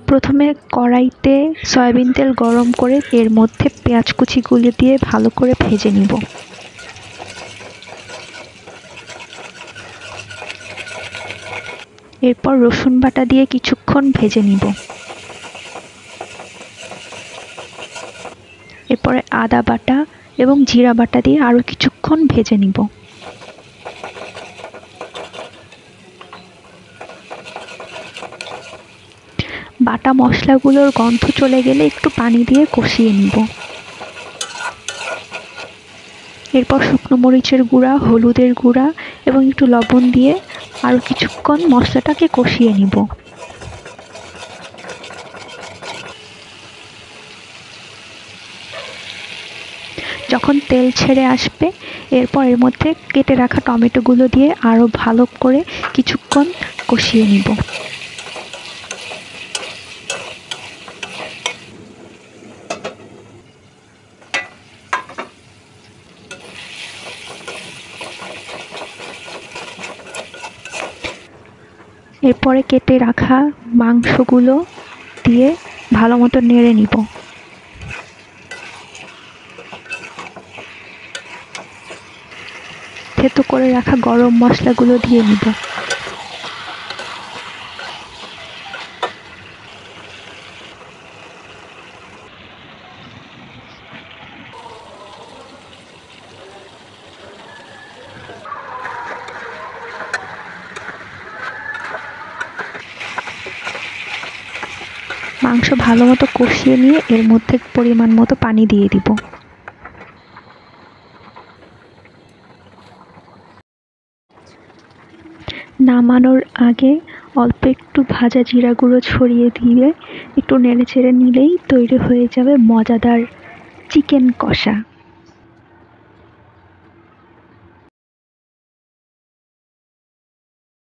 প্রথমে কড়াইতে সয়াবিন তেল গরম করে এর মধ্যে পেঁয়াজ কুচিগুলো দিয়ে ভালো করে ভেজে নিব। এরপর রসুন বাটা দিয়ে কিছুক্ষণ ভেজে নিব। এরপরে আদা বাটা এবং জিরা বাটা দিয়ে আরও কিছুক্ষণ ভেজে নিব। বাটা মশলাগুলোর গন্ধ চলে গেলে একটু পানি দিয়ে কষিয়ে নিব। এরপর শুকনো মরিচের গুঁড়া, হলুদের গুঁড়া এবং একটু লবণ দিয়ে আরও কিছুক্ষণ মশলাটাকে কষিয়ে নিব। যখন তেল ছেড়ে আসবে এরপর এর মধ্যে কেটে রাখা টমেটোগুলো দিয়ে আরও ভালো করে কিছুক্ষণ কষিয়ে নিব। এরপরে কেটে রাখা মাংসগুলো দিয়ে ভালো মতো নেড়ে নিব। থেতো করে রাখা গরম মশলাগুলো দিয়ে নিব। মাংস ভালো মতো কষিয়ে নিয়ে এর মধ্যে পরিমাণ মতো পানি দিয়ে দিব। নামানোর আগে অল্প একটু ভাজা জিরা গুঁড়ো ছড়িয়ে দিয়ে একটু নেড়ে চেড়ে নিলেই তৈরি হয়ে যাবে মজাদার চিকেন কষা।